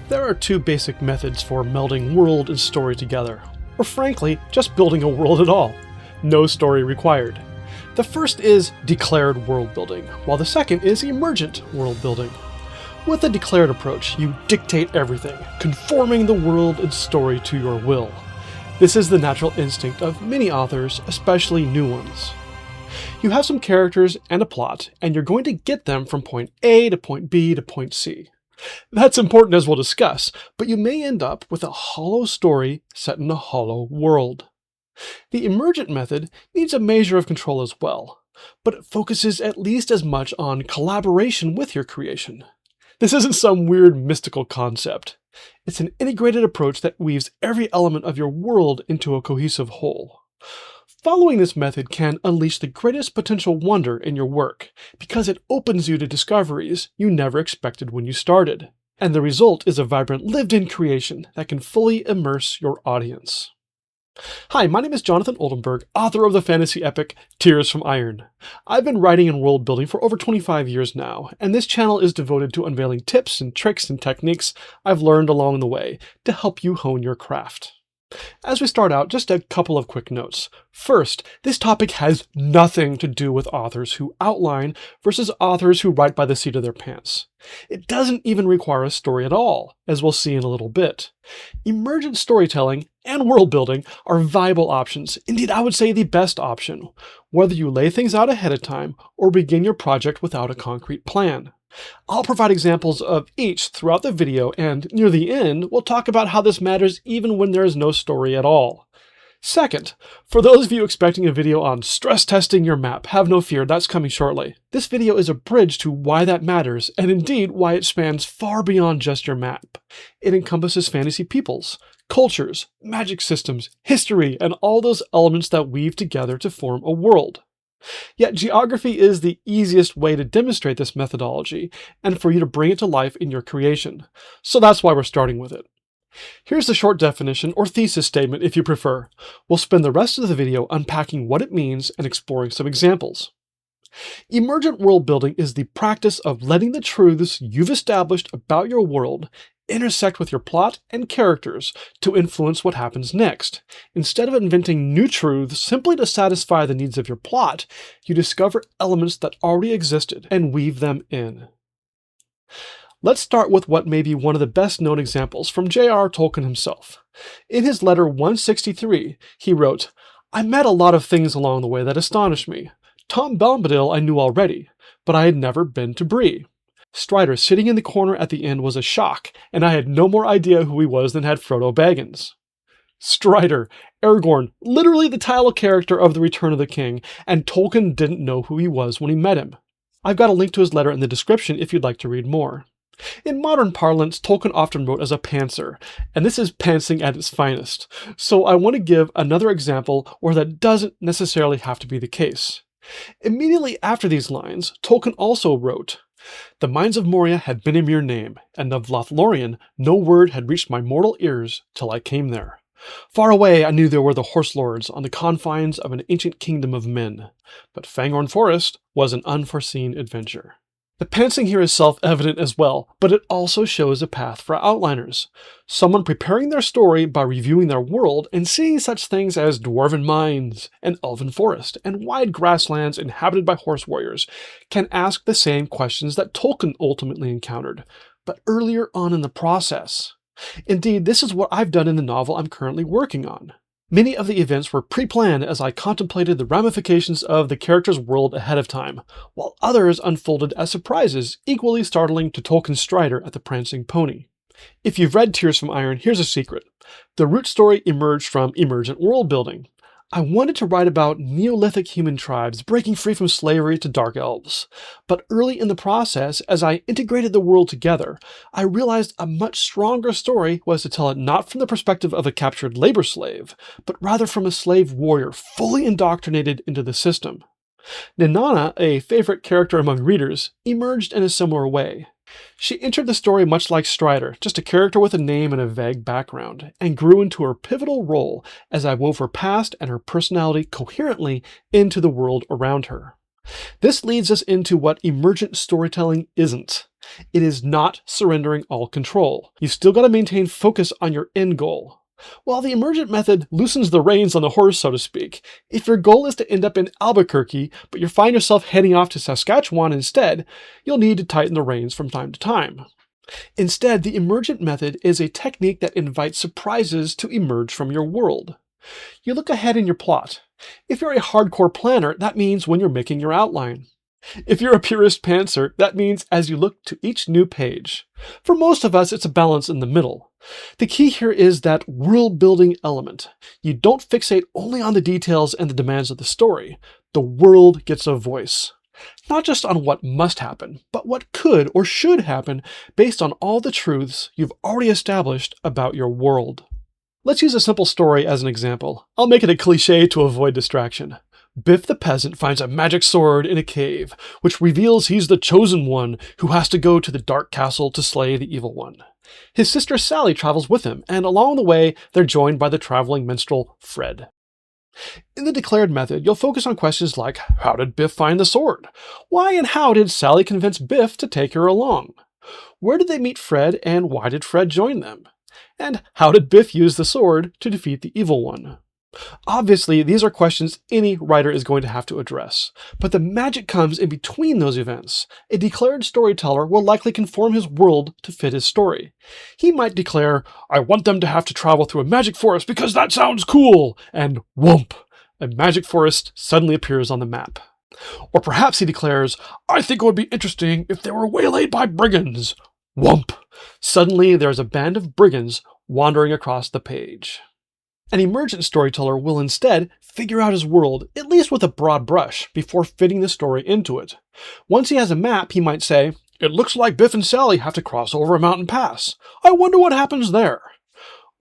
There are two basic methods for melding world and story together, or frankly, just building a world at all. No story required. The first is declared world building, while the second is emergent world building. With the declared approach, you dictate everything, conforming the world and story to your will. This is the natural instinct of many authors, especially new ones. You have some characters and a plot, and you're going to get them from point A to point B to point C. That's important, as we'll discuss, but you may end up with a hollow story set in a hollow world. The emergent method needs a measure of control as well, but it focuses at least as much on collaboration with your creation. This isn't some weird mystical concept. It's an integrated approach that weaves every element of your world into a cohesive whole. Following this method can unleash the greatest potential wonder in your work, because it opens you to discoveries you never expected when you started. And the result is a vibrant lived-in creation that can fully immerse your audience. Hi, my name is Jonathan Oldenburg, author of the fantasy epic Tears from Iron. I've been writing and world building for over 25 years now, and this channel is devoted to unveiling tips and tricks and techniques I've learned along the way to help you hone your craft. As we start out, just a couple of quick notes. First, this topic has nothing to do with authors who outline versus authors who write by the seat of their pants. It doesn't even require a story at all, as we'll see in a little bit. Emergent storytelling and world building are viable options, indeed I would say the best option, whether you lay things out ahead of time or begin your project without a concrete plan. I'll provide examples of each throughout the video, and near the end, we'll talk about how this matters even when there is no story at all. Second, for those of you expecting a video on stress testing your map, have no fear, that's coming shortly. This video is a bridge to why that matters, and indeed why it spans far beyond just your map. It encompasses fantasy peoples, cultures, magic systems, history, and all those elements that weave together to form a world. Yet geography is the easiest way to demonstrate this methodology and for you to bring it to life in your creation. So that's why we're starting with it. Here's the short definition, or thesis statement if you prefer. We'll spend the rest of the video unpacking what it means and exploring some examples. Emergent world building is the practice of letting the truths you've established about your world intersect with your plot and characters to influence what happens next. Instead of inventing new truths simply to satisfy the needs of your plot, you discover elements that already existed and weave them in. Let's start with what may be one of the best known examples from J.R. Tolkien himself. In his letter 163, he wrote, "I met a lot of things along the way that astonished me. Tom Bombadil I knew already, but I had never been to Bree. Strider sitting in the corner at the end was a shock, and I had no more idea who he was than had Frodo Baggins." Strider, Aragorn, literally the title character of The Return of the King, and Tolkien didn't know who he was when he met him. I've got a link to his letter in the description if you'd like to read more. In modern parlance, Tolkien often wrote as a pantser, and this is pantsing at its finest, so I want to give another example where that doesn't necessarily have to be the case. Immediately after these lines, Tolkien also wrote, "The mines of Moria had been a mere name, and of Lothlorien no word had reached my mortal ears till I came there. Far away I knew there were the horse lords on the confines of an ancient kingdom of men, but Fangorn Forest was an unforeseen adventure." The pantsing here is self-evident as well, but it also shows a path for outliners. Someone preparing their story by reviewing their world and seeing such things as dwarven mines, an elven forest, and wide grasslands inhabited by horse warriors can ask the same questions that Tolkien ultimately encountered, but earlier on in the process. Indeed, this is what I've done in the novel I'm currently working on. Many of the events were pre-planned as I contemplated the ramifications of the character's world ahead of time, while others unfolded as surprises equally startling to Tolkien's Strider at the Prancing Pony. If you've read Tears from Iron, here's a secret. The root story emerged from emergent world building. I wanted to write about Neolithic human tribes breaking free from slavery to dark elves. But early in the process, as I integrated the world together, I realized a much stronger story was to tell it not from the perspective of a captured labor slave, but rather from a slave warrior fully indoctrinated into the system. Ninana, a favorite character among readers, emerged in a similar way. She entered the story much like Strider, just a character with a name and a vague background, and grew into her pivotal role as I wove her past and her personality coherently into the world around her. This leads us into what emergent storytelling isn't. It is not surrendering all control. You still got to maintain focus on your end goal. While the emergent method loosens the reins on the horse, so to speak, if your goal is to end up in Albuquerque, but you find yourself heading off to Saskatchewan instead, you'll need to tighten the reins from time to time. Instead, the emergent method is a technique that invites surprises to emerge from your world. You look ahead in your plot. If you're a hardcore planner, that means when you're making your outline. If you're a purist pantser, that means as you look to each new page. For most of us, it's a balance in the middle. The key here is that world-building element. You don't fixate only on the details and the demands of the story. The world gets a voice. Not just on what must happen, but what could or should happen based on all the truths you've already established about your world. Let's use a simple story as an example. I'll make it a cliché to avoid distraction. Biff the peasant finds a magic sword in a cave, which reveals he's the chosen one who has to go to the dark castle to slay the evil one. His sister Sally travels with him, and along the way, they're joined by the traveling minstrel, Fred. In the declared method, you'll focus on questions like, how did Biff find the sword? Why and how did Sally convince Biff to take her along? Where did they meet Fred, and why did Fred join them? And how did Biff use the sword to defeat the evil one? Obviously, these are questions any writer is going to have to address, but the magic comes in between those events. A declared storyteller will likely conform his world to fit his story. He might declare, I want them to have to travel through a magic forest because that sounds cool, and whoomp, a magic forest suddenly appears on the map. Or perhaps he declares, I think it would be interesting if they were waylaid by brigands. Whoomp, suddenly there's a band of brigands wandering across the page. An emergent storyteller will instead figure out his world, at least with a broad brush, before fitting the story into it. Once he has a map, he might say, it looks like Biff and Sally have to cross over a mountain pass. I wonder what happens there.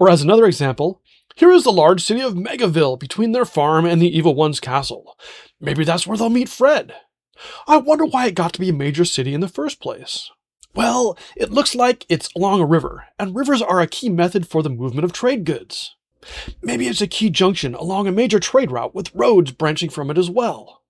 Or as another example, here is the large city of Megaville between their farm and the evil one's castle. Maybe that's where they'll meet Fred. I wonder why it got to be a major city in the first place. Well, it looks like it's along a river, and rivers are a key method for the movement of trade goods. Maybe it's a key junction along a major trade route with roads branching from it as well.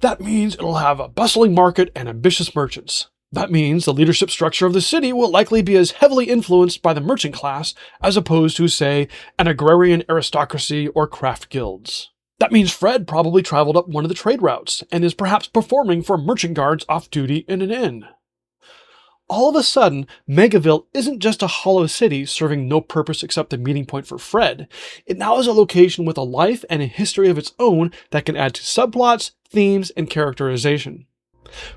That means it'll have a bustling market and ambitious merchants. That means the leadership structure of the city will likely be as heavily influenced by the merchant class as opposed to, say, an agrarian aristocracy or craft guilds. That means Fred probably traveled up one of the trade routes and is perhaps performing for merchant guards off duty in an inn. All of a sudden, Megaville isn't just a hollow city serving no purpose except the meeting point for Fred. It now is a location with a life and a history of its own that can add to subplots, themes, and characterization.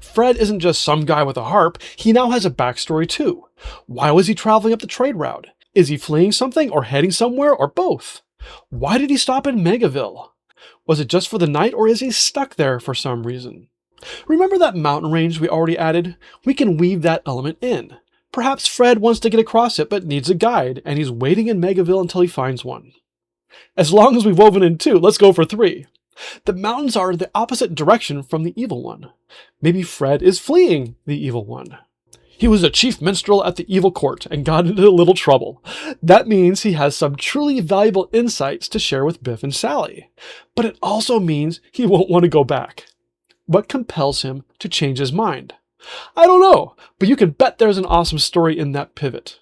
Fred isn't just some guy with a harp, he now has a backstory too. Why was he traveling up the trade route? Is he fleeing something or heading somewhere or both? Why did he stop in Megaville? Was it just for the night or is he stuck there for some reason? Remember that mountain range we already added? We can weave that element in. Perhaps Fred wants to get across it but needs a guide, and he's waiting in Megaville until he finds one. As long as we've woven in 2, let's go for 3. The mountains are the opposite direction from the evil one. Maybe Fred is fleeing the evil one. He was a chief minstrel at the evil court and got into a little trouble. That means he has some truly valuable insights to share with Biff and Sally. But it also means he won't want to go back. What compels him to change his mind? I don't know, but you can bet there's an awesome story in that pivot.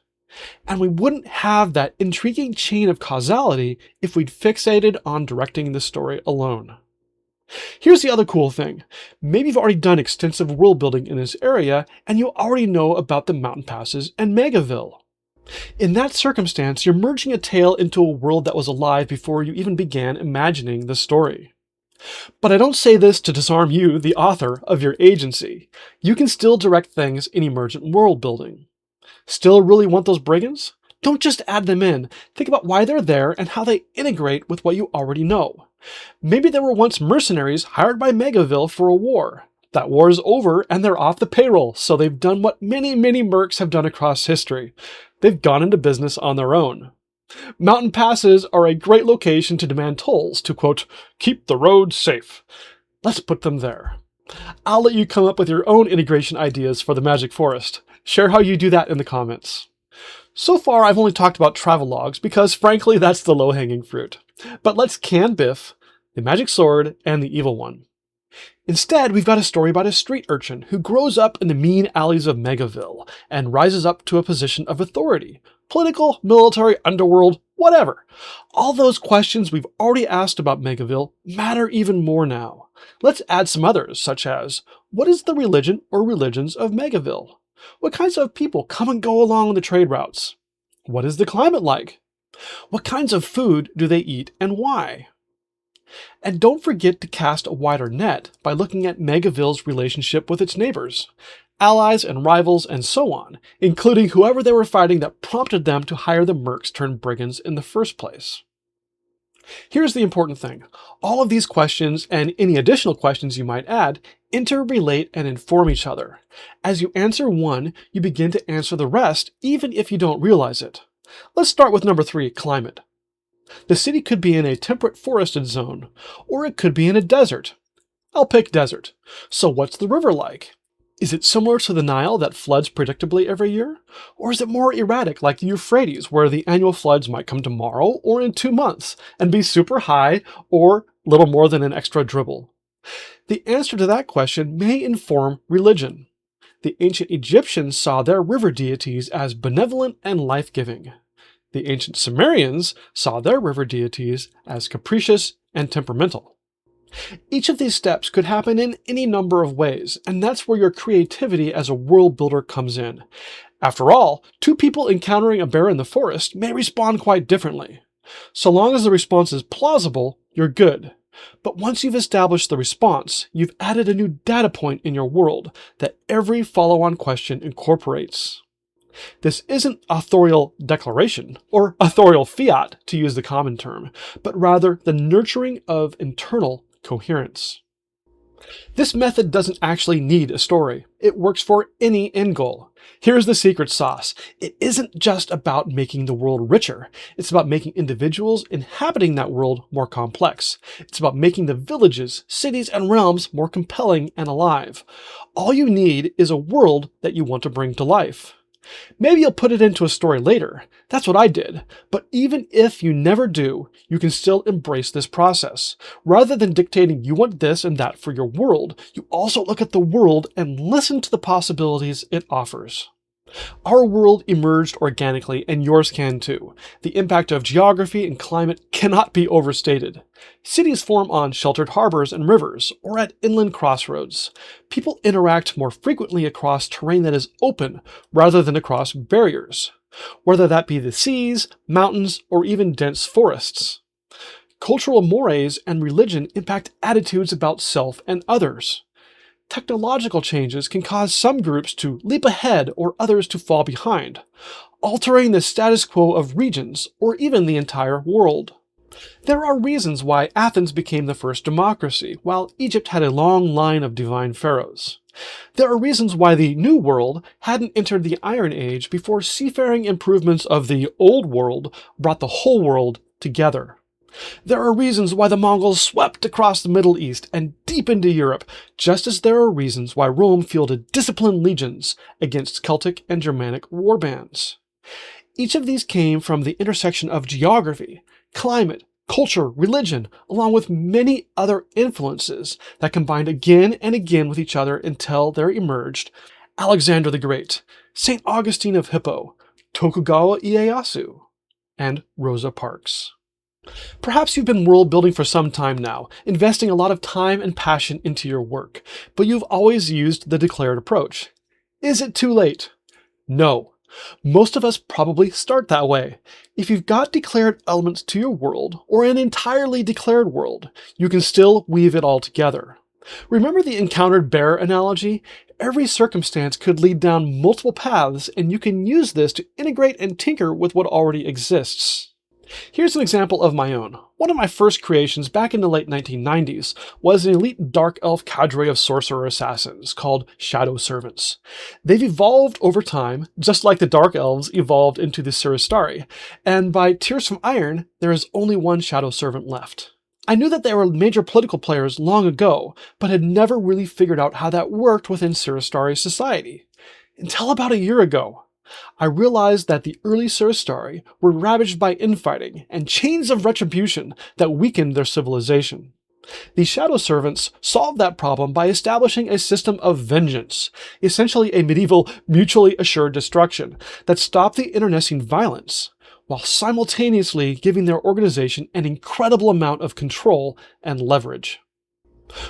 And we wouldn't have that intriguing chain of causality if we'd fixated on directing the story alone. Here's the other cool thing. Maybe you've already done extensive world building in this area, and you already know about the mountain passes and Megaville. In that circumstance, you're merging a tale into a world that was alive before you even began imagining the story. But I don't say this to disarm you, the author, of your agency. You can still direct things in emergent world building. Still really want those brigands? Don't just add them in. Think about why they're there and how they integrate with what you already know. Maybe there were once mercenaries hired by Megaville for a war. That war is over and they're off the payroll, so they've done what many mercs have done across history. They've gone into business on their own. Mountain passes are a great location to demand tolls to, quote, keep the roads safe. Let's put them there. I'll let you come up with your own integration ideas for the Magic Forest. Share how you do that in the comments. So far, I've only talked about Travelogues because, frankly, that's the low-hanging fruit. But let's can Biff, the magic sword, and the evil one. Instead, we've got a story about a street urchin who grows up in the mean alleys of Megaville and rises up to a position of authority. Political, military, underworld, whatever. All those questions we've already asked about Megaville matter even more now. Let's add some others, such as, what is the religion or religions of Megaville? What kinds of people come and go along the trade routes? What is the climate like? What kinds of food do they eat and why? And don't forget to cast a wider net by looking at Megaville's relationship with its neighbors, allies and rivals and so on, including whoever they were fighting that prompted them to hire the mercs turned brigands in the first place. Here's the important thing. All of these questions, and any additional questions you might add, interrelate and inform each other. As you answer one, you begin to answer the rest, even if you don't realize it. Let's start with number 3, climate. The city could be in a temperate forested zone, or it could be in a desert. I'll pick desert. So what's the river like? Is it similar to the Nile that floods predictably every year? Or is it more erratic like the Euphrates, where the annual floods might come tomorrow or in 2 months and be super high or little more than an extra dribble? The answer to that question may inform religion. The ancient Egyptians saw their river deities as benevolent and life-giving. The ancient Sumerians saw their river deities as capricious and temperamental. Each of these steps could happen in any number of ways, and that's where your creativity as a world builder comes in. After all, 2 people encountering a bear in the forest may respond quite differently. So long as the response is plausible, you're good. But once you've established the response, you've added a new data point in your world that every follow-on question incorporates. This isn't authorial declaration, or authorial fiat, to use the common term, but rather the nurturing of internal coherence. This method doesn't actually need a story. It works for any end goal. Here's the secret sauce. It isn't just about making the world richer. It's about making individuals inhabiting that world more complex. It's about making the villages, cities, and realms more compelling and alive. All you need is a world that you want to bring to life. Maybe you'll put it into a story later. That's what I did. But even if you never do, you can still embrace this process. Rather than dictating you want this and that for your world, you also look at the world and listen to the possibilities it offers. Our world emerged organically, and yours can too. The impact of geography and climate cannot be overstated. Cities form on sheltered harbors and rivers, or at inland crossroads. People interact more frequently across terrain that is open, rather than across barriers, whether that be the seas, mountains, or even dense forests. Cultural mores and religion impact attitudes about self and others. Technological changes can cause some groups to leap ahead or others to fall behind, altering the status quo of regions or even the entire world. There are reasons why Athens became the first democracy, while Egypt had a long line of divine pharaohs. There are reasons why the New World hadn't entered the Iron Age before seafaring improvements of the Old World brought the whole world together. There are reasons why the Mongols swept across the Middle East and deep into Europe, just as there are reasons why Rome fielded disciplined legions against Celtic and Germanic warbands. Each of these came from the intersection of geography, climate, culture, religion, along with many other influences that combined again and again with each other until there emerged Alexander the Great, St. Augustine of Hippo, Tokugawa Ieyasu, and Rosa Parks. Perhaps you've been world building for some time now, investing a lot of time and passion into your work, but you've always used the declared approach. Is it too late? No. Most of us probably start that way. If you've got declared elements to your world, or an entirely declared world, you can still weave it all together. Remember the encountered bear analogy? Every circumstance could lead down multiple paths, and you can use this to integrate and tinker with what already exists. Here's an example of my own. One of my first creations back in the late 1990s was an elite dark elf cadre of sorcerer assassins called Shadow Servants. They've evolved over time, just like the dark elves evolved into the Siristari, and by Tears from Iron, there is only one Shadow Servant left. I knew that they were major political players long ago, but had never really figured out how that worked within Siristari society. Until about a year ago. I realized that the early Siristari were ravaged by infighting and chains of retribution that weakened their civilization. The Shadow Servants solved that problem by establishing a system of vengeance, essentially a medieval mutually assured destruction that stopped the internecine violence, while simultaneously giving their organization an incredible amount of control and leverage.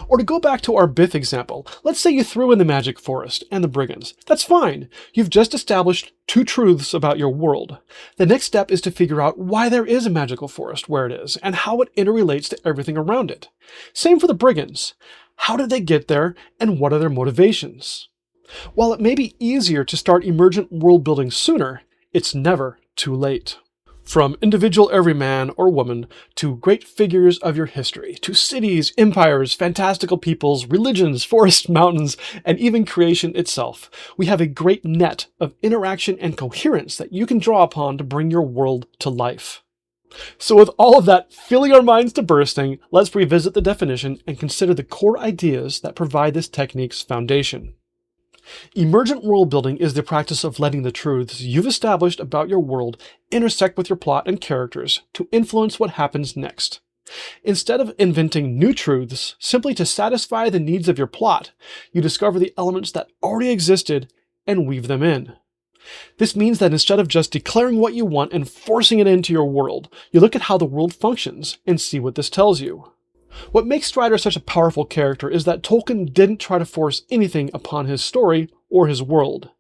Or to go back to our Bith example, let's say you threw in the Magic Forest and the Brigands. That's fine. You've just established two truths about your world. The next step is to figure out why there is a magical forest where it is, and how it interrelates to everything around it. Same for the Brigands. How did they get there, and what are their motivations? While it may be easier to start emergent world building sooner, it's never too late. From individual everyman or woman to great figures of your history, to cities, empires, fantastical peoples, religions, forests, mountains, and even creation itself, we have a great net of interaction and coherence that you can draw upon to bring your world to life. So with all of that filling our minds to bursting, let's revisit the definition and consider the core ideas that provide this technique's foundation. Emergent world building is the practice of letting the truths you've established about your world intersect with your plot and characters to influence what happens next. Instead of inventing new truths simply to satisfy the needs of your plot, you discover the elements that already existed and weave them in. This means that instead of just declaring what you want and forcing it into your world, you look at how the world functions and see what this tells you. What makes Strider such a powerful character is that Tolkien didn't try to force anything upon his story or his world.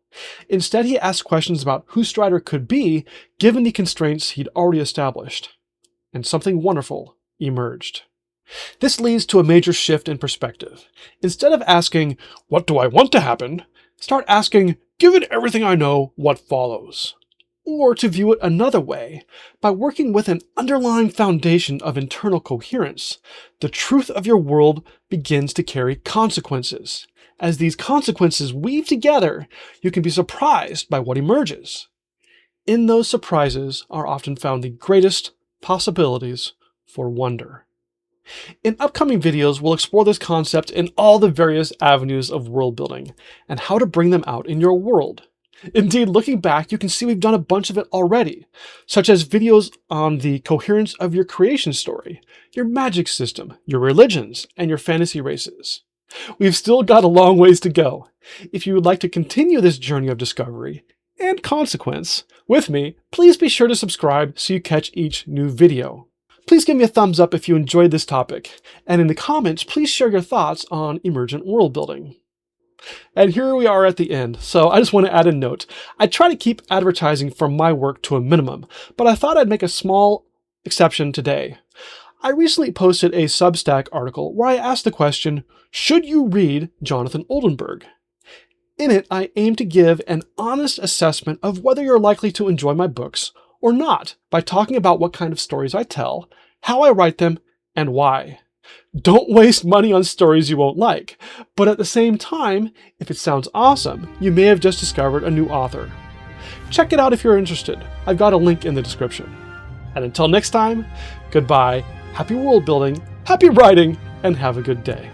Instead, he asked questions about who Strider could be given the constraints he'd already established. And something wonderful emerged. This leads to a major shift in perspective. Instead of asking, "What do I want to happen?" start asking, "Given everything I know, what follows?" Or to view it another way, by working with an underlying foundation of internal coherence, the truth of your world begins to carry consequences. As these consequences weave together, you can be surprised by what emerges. In those surprises are often found the greatest possibilities for wonder. In upcoming videos, we'll explore this concept in all the various avenues of world building, and how to bring them out in your world. Indeed, looking back, you can see we've done a bunch of it already, such as videos on the coherence of your creation story, your magic system, your religions, and your fantasy races. We've still got a long ways to go. If you would like to continue this journey of discovery and consequence with me, please be sure to subscribe so you catch each new video. Please give me a thumbs up if you enjoyed this topic, and in the comments, please share your thoughts on emergent world building. And here we are at the end, so I just want to add a note. I try to keep advertising for my work to a minimum, but I thought I'd make a small exception today. I recently posted a Substack article where I asked the question, should you read Jonathan Oldenburg? In it, I aim to give an honest assessment of whether you're likely to enjoy my books or not by talking about what kind of stories I tell, how I write them, and why. Don't waste money on stories you won't like, but at the same time, if it sounds awesome, you may have just discovered a new author. Check it out if you're interested. I've got a link in the description. And until next time, goodbye, happy world building, happy writing, and have a good day.